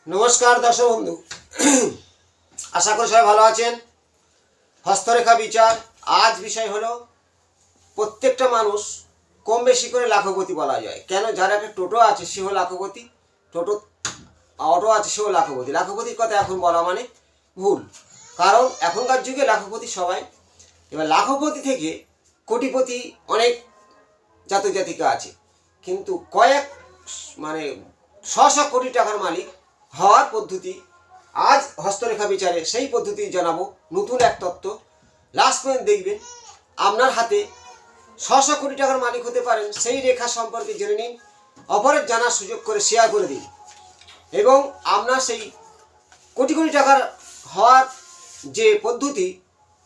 नमस्कार दर्शक बंधु आशा करी सबाई भालो आछेन। हस्तरेखा विचार आज विषय हलो प्रत्येकटा मानुष कम बेशी करे लाखपति बला जाए। केन जार एक टोटो आछे सेও लाखपति, टोटो अटो आछे सेও लाखपति। लाखपतिर कथा एखन बला माने भूल, कारण एखनकार जुगे लाखपति सबाई। एबार लाखपति थेके कोटिपति अनेक जातक जातिका आछे, किन्तु कयेक माने श श कोटी टाकार मालिक हওয়ার पद्धति आज हस्तरेखा विचारे सेई पद्धति जानाबो। नतून एक तत्त्व लास्ट पॉइंट देखबेन। आपनार हाथे श श कोटी टाकार मालिक होते पारेन, सेई रेखा सम्पर्के जेने निन, अपरेर जानार सुयोग करे शेयर करे दिन एबं आपनार सेई कोटी कोटी टाकार हওয়ার जे पद्धति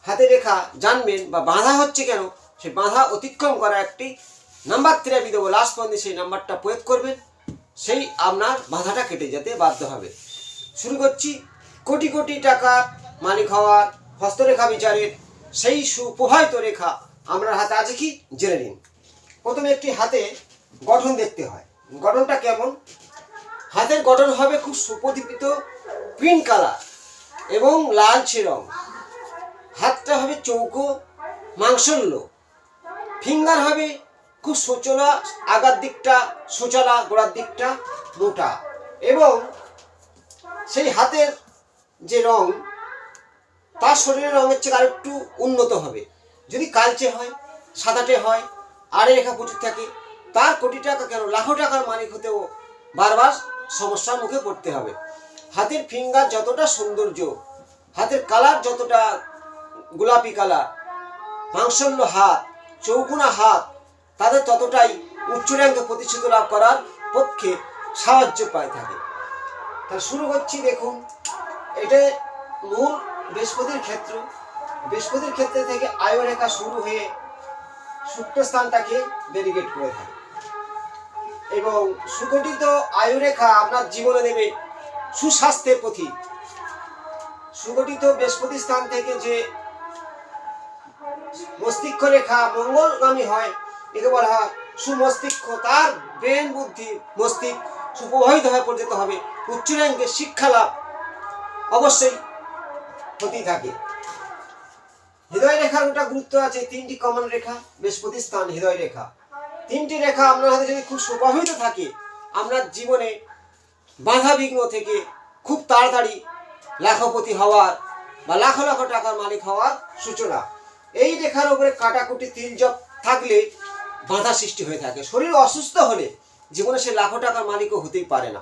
हाथे रेखा जानबेन बा बाधा हच्छे केन सेई बाधा अतिक्रम करा एकटी नाम्बार थेरापि देबो। लास्ट पॉइंटे सेई नाम्बारटा प्रयोग करबेन, সেই আপনার বাধাটা কেটে যেতে বাধ্য হবে। শুরু করছি কোটি কোটি টাকার মালিক হওয়ার হস্তরেখা বিচারের সেই সুপ্রভাবিত রেখা আপনার হাতে আছে কি জেনে নিন। প্রথমে একটি হাতে গঠন দেখতে হয়। গঠনটা কেমন? হাতের গঠন হবে খুব সুপ্রদীপিত পিঙ্ক কালার এবং লালচে রং। হাতটা হবে চৌকো মাংসল্য। ফিঙ্গার হবে খুব সোচলা, आगार दिकटा सोचला, गोड़ार दिकटा मोटा एवं सेई हाथेर जे रंग तार शरीरेर रंगेर चेये आरेकटु उन्नत हबे। यदि कालचे हय, सादाटे हय, आड़े रेखा प्रचुर थाके, तार कोटी टाका केन लाखो टाकार मालिक होतेও बारबार समस्यार मुखे पड़ते हबे। हाथेर फिंगार যতটা सौंदर्य, हाथेर कालार যতটা गोलापी कालार, मांसल्य हाथ, चौकोना हाथ তাদের ততটাই উচ্চ র্যাঙ্কে প্রতিষ্ঠিত লাভ করার পক্ষে সাহায্য পায় থাকে। তাহলে শুরু করছি। দেখুন, এটা মূল বৃহস্পতির ক্ষেত্র। বৃহস্পতির ক্ষেত্র থেকে আয়ুরেখা শুরু হয়ে শুক্রস্থানটাকে ডেডিকেট করে থাকে এবং সুগঠিত আয়ুরেখা আপনার জীবনে দেবে সুস্বাস্থ্যের পথি। সুগঠিত বৃহস্পতি স্থান থেকে যে মস্তিষ্ক রেখা মঙ্গলগামী হয় একে বলা হয় সুমস্তিষ্ক। তার ব্রেন বুদ্ধি মস্তিষ্ক সুপ্রভাবিত হয়ে পরিচিত হবে। উচ্চ র্যাঙ্কের শিক্ষা লাভ অবশ্যই হতেই থাকে। হৃদয় রেখার একটা গুরুত্ব আছে। তিনটি কমন রেখা বৃহস্পতি স্থান হৃদয় রেখা। তিনটি রেখা আপনার হাতে যদি খুব সুপ্রভাবিত থাকে আপনার জীবনে বাধা বিঘ্ন থেকে খুব তাড়াতাড়ি লাখপতি হওয়ার বা লাখ লাখ টাকার মালিক হওয়ার সূচনা। এই রেখার উপরে কাটাকুটি তির্যক থাকলে বাধা সৃষ্টি হয়ে থাকে। শরীর অসুস্থ হলে জীবনে সে লাখো টাকার মালিকও হতেই পারে না।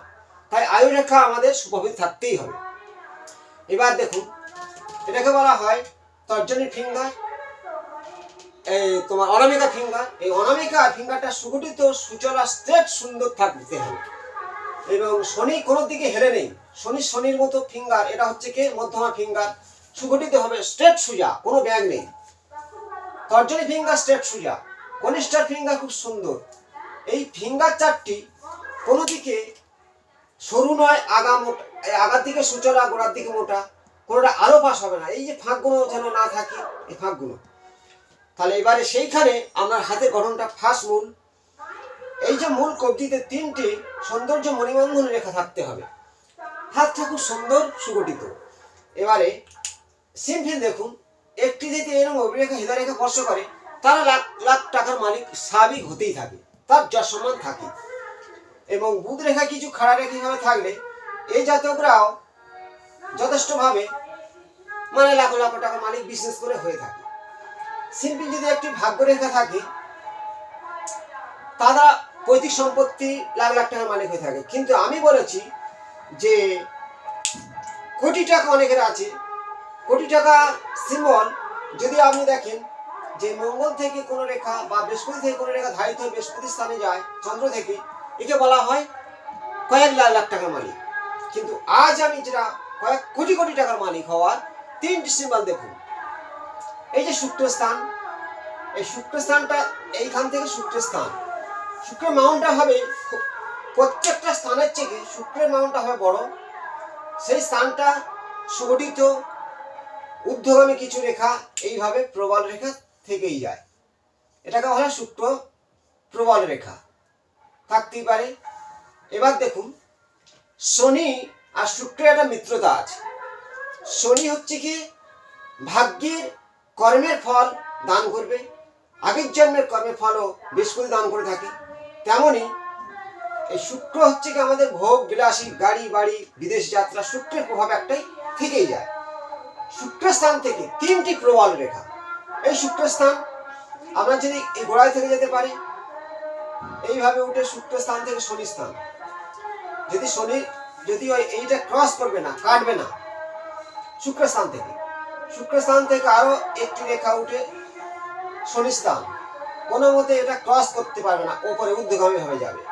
তাই আয়ু রেখা আমাদের সুপ্রভাবিত থাকতেই হবে। এবার দেখুন, এটাকে বলা হয় তর্জনী ফিঙ্গার, তোমার অনামিকা ফিঙ্গার। এই অনামিকা ফিঙ্গারটা সুগঠিত সুচলা স্ট্রেট সুন্দর থাকতে হবে এবং শনি কোনো দিকে হেলে নেই। শনির মতো ফিঙ্গার, এটা হচ্ছে কি মধ্যমা ফিঙ্গার, সুগঠিত হবে স্ট্রেট সোজা, কোনো ব্যাগ নেই। তর্জনী ফিঙ্গার স্ট্রেট সোজা। কনিষ্ঠার ফিঙ্গার খুব সুন্দর। এই ফিঙ্গার চারটি কোনো দিকে সরু নয়, আগার দিকে সুচলা, গোড়ার দিকে মোটা, কোনোটা আরো পাশ হবে না। এই যে ফাঁকগুলো যেন না থাকে, এই ফাঁকগুলো। তাহলে এবারে সেইখানে আপনার হাতের গঠনটা ফার্স্ট মূল। এই যে মূল কবজিতে তিনটি সৌন্দর্য মণিবন্ধন রেখা থাকতে হবে। হাতটা খুব সুন্দর সুগঠিত। এবারে সিম্পল দেখুন, একটি যদি এরকম অভিরেখা হৃদয় রেখা স্পর্শ করে তারা লাখ লাখ টাকার মালিক স্বাভাবিক হতেই থাকে, তার যশ সম্মান থাকে। এবং বুধ রেখা কিছু খাড়া রেখা ভাবে থাকলে এই জাতকরাও যথেষ্টভাবে মানে লাখ লাখ টাকার মালিক বিশেষ করে হয়ে থাকে। সিম্পল যদি একটি ভাগ্য রেখা থাকে তারা পৈতৃক সম্পত্তি লাখ লাখ টাকার মালিক হয়ে থাকে। কিন্তু আমি বলেছি যে কোটি টাকা অনেকের আছে। কোটি টাকা সিম্বল যদি আপনি দেখেন যে মঙ্গল থেকে কোনো রেখা বা বৃহস্পতি থেকে কোনো রেখা ধারিত হয়ে বৃহস্পতি স্থানে যায় চন্দ্র থেকে, একে বলা হয় কয়েক লাখ লাখ টাকার মালিক। কিন্তু আজ আমি যেটা কয়েক কোটি কোটি টাকার মালিক হওয়ার তিনটি সিম্বল দেখুন। এই যে শুক্রস্থান, এই শুক্রস্থানটা এইখান থেকে শুক্রস্থান, শুক্রের মাউন্টটা হবে প্রত্যেকটা স্থানের থেকে শুক্রের মাউন্টটা হবে বড়। সেই স্থানটা সুগঠিত ঊর্ধ্বগামী কিছু রেখা এইভাবে প্রবল রেখা থেকেই যায়। এটাকে বলা হয় শুক্র প্রবল রেখা থাকতেই পারে। এবার দেখুন, শনি আর শুক্রের একটা মিত্রতা আছে। শনি হচ্ছে কি ভাগ্যের কর্মের ফল দান করবে, আগের জন্মের কর্মের ফলও বৃহস্পতি দান করে থাকে। তেমনি এই শুক্র হচ্ছে কি আমাদের ভোগ বিলাসী, গাড়ি বাড়ি, বিদেশ যাত্রা, শুক্রের প্রভাব একটাই থেকেই যায়। শুক্রস্থান থেকে 3টি প্রবল রেখা, এই শুক্রস্থান আমরা যদি এই গোড়ায় থেকে যেতে পারি, এইভাবে উঠে শুক্রস্থান থেকে শনি স্থান, যদি শনি যদি এইটা ক্রস করবে না, কাটবে না, শুক্রস্থান থেকে আরো একটি রেখা উঠে শনি স্থান, কোনো মতে এটা ক্রস করতে পারবে না, ওপরে ঊর্ধ্বগামী ভাবে যাবে।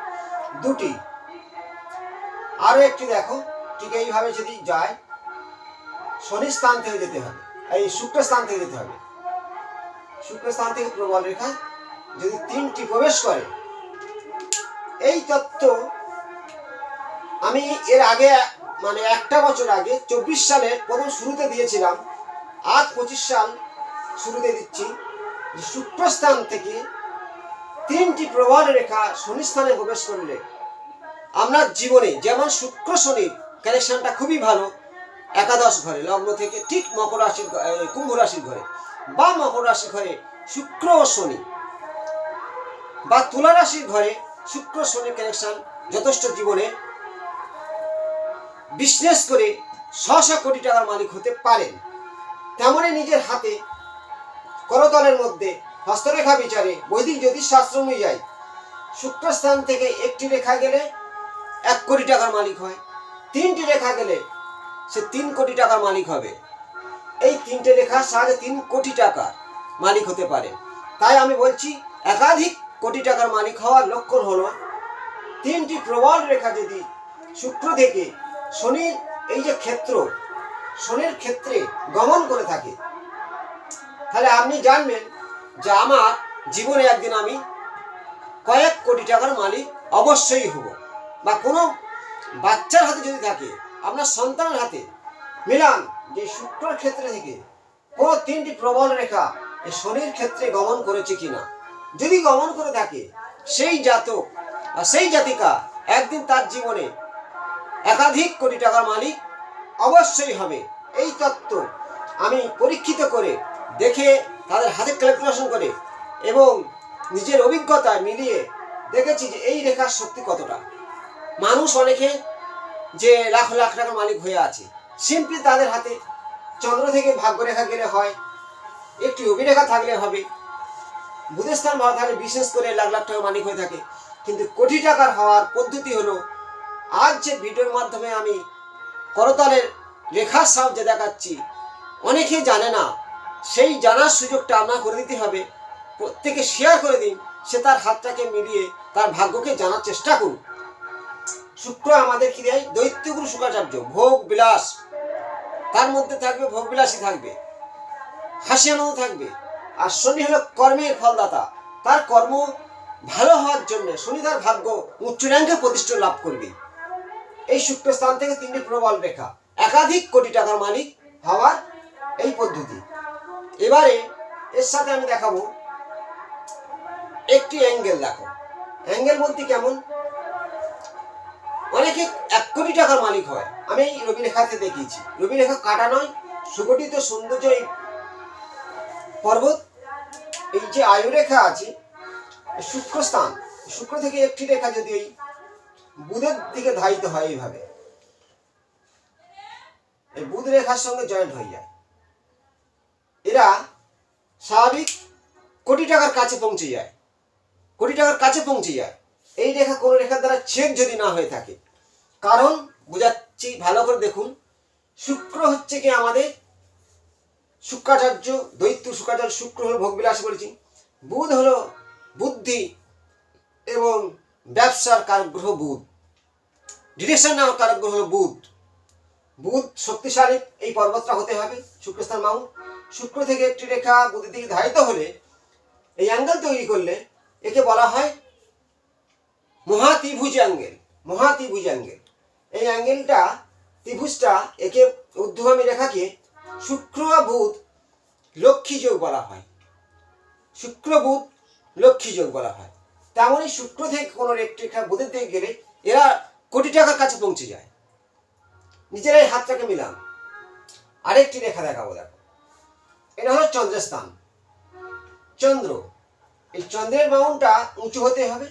দুটি আরো একটি দেখো, ঠিক এইভাবে যদি যায়, শনি স্থান থেকে যেতে হবে, এই শুক্রস্থান থেকে যেতে হবে। শুক্রস্থান থেকে প্রবল রেখা যদি 3টি প্রবেশ করে, এই তত্ত্ব আমি এর আগে মানে একটা বছর আগে 24 সালের প্রথম শুরুতে দিয়েছিলাম, আজ 25 সাল শুরুতে দিচ্ছি। শুক্রস্থান থেকে 3টি প্রবল রেখা শনি স্থানে প্রবেশ করলে আমরা জীবনে, যেমন শুক্র শনির কানেকশনটা খুবই ভালো, একাদশ ঘরে লগ্ন থেকে ঠিক মকর রাশির কুম্ভ রাশির ঘরে, বা মকর রাশির ঘরে শুক্র ও শনি, বা তুলা রাশির ঘরে শুক্র শনির কানেকশন যথেষ্ট জীবনে বিজনেস করে 100 কোটি টাকার মালিক হতে পারেন। তেমনি নিজের হাতে করতলের মধ্যে হস্তরেখা বিচারে বৈদিক জ্যোতিষশাস্ত্র অনুযায়ী শুক্রস্থান থেকে একটি রেখা গেলে 1 কোটি টাকার মালিক হয়, 3টি রেখা গেলে সে 3 কোটি টাকার মালিক হবে। এই 3টে রেখার সাহায্যে 3 কোটি টাকার মালিক হতে পারে। তাই আমি বলছি, একাধিক কোটি টাকার মালিক হওয়ার লক্ষণ হলো 3টি প্রবল রেখা যদি শুক্র থেকে শনির এই যে ক্ষেত্র, শনির ক্ষেত্রে গমন করে থাকে, তাহলে আপনি জানবেন যে আমার জীবনে একদিন আমি কয়েক কোটি টাকার মালিক অবশ্যই হব। বা কোনো বাচ্চার হাতে যদি থাকে, আপনার সন্তানের হাতে মিলান যে শুক্রের ক্ষেত্রে থেকে কোনো 3টি প্রবল রেখা এই শনির ক্ষেত্রে গমন করেছে কিনা, যদি গমন করে থাকে, সেই জাতক বা সেই জাতিকা একদিন তার জীবনে একাধিক কোটি টাকার মালিক অবশ্যই হবে। এই তত্ত্ব আমি পরীক্ষিত করে দেখে, তাদের হাতে ক্যালকুলেশন করে এবং নিজের অভিজ্ঞতা মিলিয়ে দেখেছি যে এই রেখার শক্তি কতটা। মানুষ অনেকে যে লাখ লাখ টাকার মালিক হয়ে আছে, সিম্পলি তাদের হাতে চন্দ্র থেকে ভাগ্যরেখা গেলে হয়, একটি অভিরেখা থাকলে হবে, বুধের স্থান ভালো থাকলে বিশেষ করে লাখ লাখ টাকার মালিক হয়ে থাকে। কিন্তু কোটি টাকার হওয়ার পদ্ধতি হলো, আজ যে ভিডিওর মাধ্যমে আমি করতলের রেখার সাহায্যে দেখাচ্ছি, অনেকে জানে না, সেই জানার সুযোগটা আপনার করে দিতে হবে। প্রত্যেকে শেয়ার করে দিন, সে তার হাতটাকে মিলিয়ে তার ভাগ্যকে জানার চেষ্টা করুন। শুক্র আমাদের কি দেয়? দৈত্যগুরু শুক্রাচার্য, ভোগ বিলাস, তার মধ্যে থাকবে ভোগ বিলাসী, থাকবে হাসি আনন্দ থাকবে। আর শনি হলো কর্মের ফলদাতা, তার কর্ম ভালো হওয়ার জন্য শনি তার ভাগ্য উচ্চ র্যাঙ্কে প্রতিষ্ঠা লাভ করবে। এই শুক্রস্থান থেকে 3টি প্রবল রেখা একাধিক কোটি টাকার মালিক হওয়ার এই পদ্ধতি। এবারে এর সাথে আমি দেখাবো একটি অ্যাঙ্গেল। দেখো, অ্যাঙ্গেল বলতে কেমন, অনেকে 1 কোটি টাকার মালিক হয়। আমি এই রবি রেখাতে দেখিয়েছি, রবি রেখা কাটা নয়, সুগঠিত সৌন্দর্য এই পর্বত, এই যে আয়ু রেখা আছে শুক্রস্থান, শুক্র থেকে একটি রেখা যদি এই বুধের দিকে ধাবিত হয়, এইভাবে এই বুধ রেখার সঙ্গে জয়েন্ট হয়ে যায়, এরা স্বাভাবিক কোটি টাকার কাছে পৌঁছে যায়, কোটি টাকার কাছে পৌঁছে যায়। এই রেখা কোন রেখার দ্বারা ছেদ যদি না হয়ে থাকে, কারণ বোঝাচ্ছি ভালো করে দেখুন। শুক্র হচ্ছে কি আমাদের শুক্রাচার্য, দৈত্য শুক্রাচার্য। শুক্র হলো ভোগবিলাসী বলেছি, বুধ হলো বুদ্ধি এবং ব্যবসার কারক গ্রহ বুধ, ডিরেকশন নামক কারক গ্রহ হলো বুধ। বুধ শক্তিশালী এই পর্বতটা হতে হবে শুক্রস্থান মাউন্ট। শুক্র থেকে একটি রেখা বুধের দিকে ধাবিত হলে, এই অ্যাঙ্গেল তৈরি করলে একে বলা হয় মহাত্রিভুজ অ্যাঙ্গেল। মহাত্রিভুজ অ্যাঙ্গেল, এই অ্যাঙ্গেলটা ত্রিভুজটা একে ঊর্ধ্বগামী রেখাকে শুক্র বুধ লক্ষ্মী যোগ বলা হয়, শুক্র বুধ লক্ষ্মী যোগ বলা হয়। তেমনই শুক্র থেকে কোনো একটি রেখা বুধের দিকে গেলে এরা কোটি টাকার কাছে পৌঁছে যায়। নিজেরাই হাতটাকে মিলান। আরেকটি রেখা দেখাবো, দেখো এটা হলো চন্দ্রের স্থান। চন্দ্র, এই চন্দ্রের বাউনটা উঁচু হতে হবে,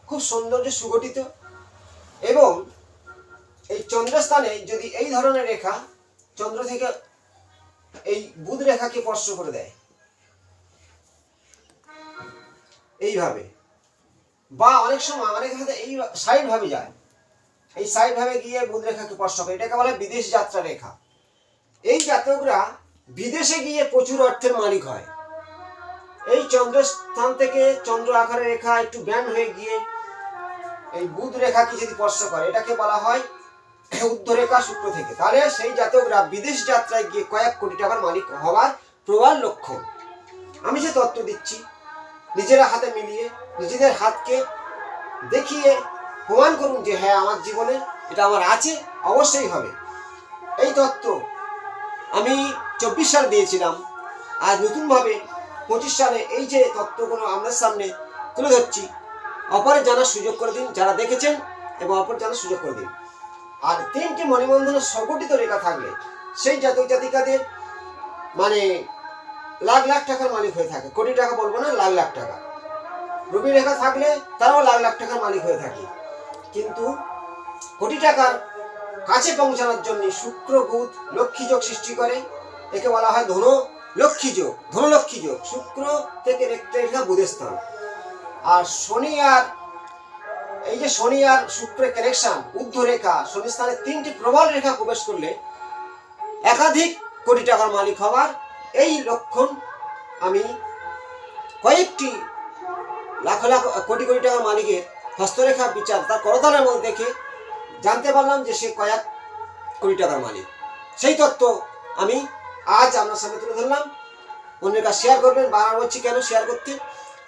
খুব সৌন্দর্য সুগঠিত। এবং এই চন্দ্রস্থানে যদি এই ধরনের রেখা চন্দ্র থেকে এই বুধ রেখাকে স্পর্শ করে দেয় এইভাবে, বা অনেক সময় অনেক হাতে এই সাইড ভাবে যায়, এই সাইড ভাবে গিয়ে বুধ রেখাকে স্পর্শ করে, এটাকে বলে বিদেশ যাত্রা রেখা। এই জাতকরা বিদেশে গিয়ে প্রচুর অর্থের মালিক হয়। এই চন্দ্রস্থান থেকে চন্দ্র আকারে রেখা একটু ব্যান্ড হয়ে গিয়ে এই বুধ রেখাকে যদি স্পর্শ করে, এটাকে বলা হয় উদ্ধরেখা শুক্র থেকে, তাহলে সেই জাতকরা বিদেশ যাত্রায় গিয়ে কয়েক কোটি টাকার মালিক হওয়ার প্রবল লক্ষণ। আমি যে তত্ত্ব দিচ্ছি, নিজেরা হাতে মিলিয়ে নিজেদের হাতকে দেখিয়ে প্রমাণ করুন যে হ্যাঁ আমার জীবনে এটা আমার আছে, অবশ্যই হবে। এই তত্ত্ব আমি 24 সালে দিয়েছিলাম, আর নতুনভাবে 25 সালে এই যে তত্ত্বগুলো আপনার সামনে তুলে ধরছি, অপরে জানার সুযোগ করে দিন, যারা দেখেছেন এবং অপর জানার সুযোগ করে দিন। আর 3টি মণিবন্ধনের সংগঠিত রেখা থাকলে সেই জাতক জাতিকাদের মানে লাখ লাখ টাকার মালিক হয়ে থাকে, কোটি টাকা বলবো না, লাখ লাখ টাকা। রবি রেখা থাকলে তারাও লাখ লাখ টাকার মালিক হয়ে থাকে। কিন্তু কোটি টাকার কাছে পৌঁছানোর জন্য শুক্র বুধ লক্ষ্মী যোগ সৃষ্টি করে, একে বলা হয় ধন লক্ষ্মী যোগ। ধনলক্ষ্মী যোগ শুক্র থেকে রেখা বুধের স্থান। আর শনি আর এই যে শনি আর শুক্রের কানেকশন, ঊর্ধ্ব রেখা শনি স্থানে 3টি প্রবল রেখা প্রবেশ করলে একাধিক কোটি টাকার মালিক হওয়ার এই লক্ষণ আমি কয়েকটি লাখ লাখ কোটি কোটি টাকার মালিকের হস্তরেখা বিচার তার করতলের মধ্যে দেখে জানতে পারলাম যে সে কয়েক কোটি টাকার মালিক। সেই তত্ত্ব আমি আজ আপনার সামনে তুলে ধরলাম। অন্যের কাছে শেয়ার করবেন। বারবার বলছি কেন শেয়ার করতে,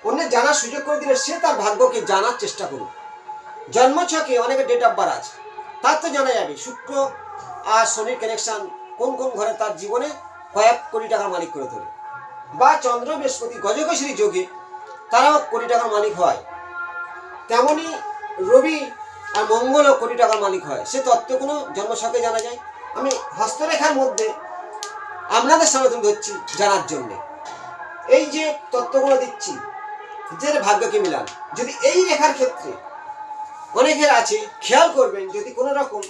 অন্যের জানার সুযোগ করে দিলে সে তার ভাগ্যকে জানার চেষ্টা করুন। জন্মছকে অনেকের ডেট অফ বার্থ আছে, তার তো জানা যাবে শুক্র আর শনির কানেকশন কোন কোন ঘরে তার জীবনে কয়েক কোটি টাকার মালিক করে তোলে। বা চন্দ্র বৃহস্পতি গজকেশরী যোগে তারাও কোটি টাকার মালিক হয়। তেমনি রবি আর মঙ্গলও কোটি টাকার মালিক হয়। সে তত্ত্বগুলো জন্মছকে জানা যায়। আমি হস্তরেখার মধ্যে আপনাদের সামনে তুলে ধরছি জানার জন্যে। এই যে তত্ত্বগুলো দিচ্ছি, যে ভাগ্যকে মিলান। যদি এই রেখার ক্ষেত্রে অনেকের আছে, খেয়াল করবেন যদি কোনো রকম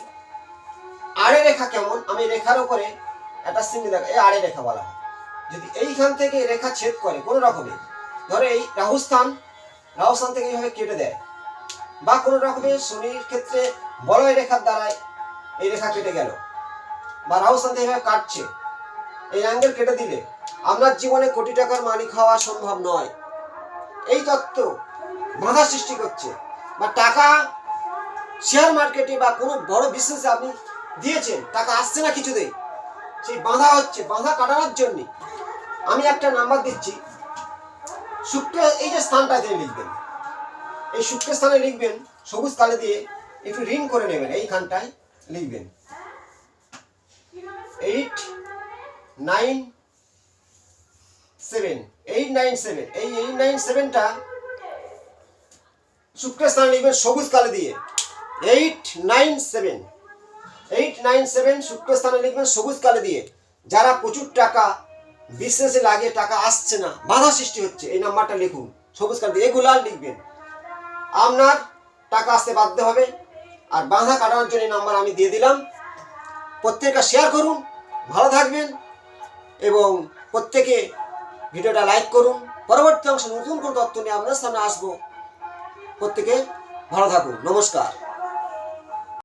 আড়ে রেখা, কেমন আমি রেখার উপরে একটা চিহ্ন দেখা, এই আড়ে রেখা বলা হয়। যদি এইখান থেকে রেখা ছেদ করে কোনো রকমে, ধরো এই রাহুস্থান থেকে এইভাবে কেটে দেয়, বা কোনো রকমের শনির ক্ষেত্রে বলয় রেখার দ্বারায় এই রেখা কেটে গেল, বা রাহুস্থান থেকে এইভাবে কাটছে, এই অ্যাঙ্গেল কেটে দিলে আপনার জীবনে কোটি টাকার মালিক হওয়া সম্ভব নয়। এই তত্ত্ব বাধা সৃষ্টি করছে। বা টাকা শেয়ার মার্কেটে বা কোনো বড় বিজনেসে আপনি দিয়েছেন, টাকা আসছে না কিছুতেই, সেই বাধা হচ্ছে। বাধা কাটানোর জন্য আমি একটা নাম্বার দিচ্ছি। শুক্র এই যে স্থানটাতে লিখবেন, এই শুক্রের স্থানে লিখবেন সবুজ কালি দিয়ে একটু রিং করে নেবেন। এইখানটায় লিখবেন 897। এই 897টা শুক্রের স্থানে লিখবেন সবুজ কালি দিয়ে। 897 শুক্রের স্থানে লিখবেন সবুজ কালি দিয়ে। যারা প্রচুর টাকা বিজনেসে লাগে, টাকা আসছে না, বাধা সৃষ্টি হচ্ছে, এই নাম্বারটা লিখুন সবুজ কালি দিয়ে। এগুলা লিখবেন, আপনার টাকা আসতে বাধ্য হবে। আর বাধা কাটানোর জন্য এই নাম্বার আমি দিয়ে দিলাম। প্রত্যেকটা শেয়ার করুন, ভালো থাকবেন এবং প্রত্যেকে ভিডিওটা লাইক করুন। পরবর্তী অংশে নতুন কোন তথ্য নিয়ে আপনার সামনে আসবো। প্রত্যেকে ভালো থাকুন। নমস্কার।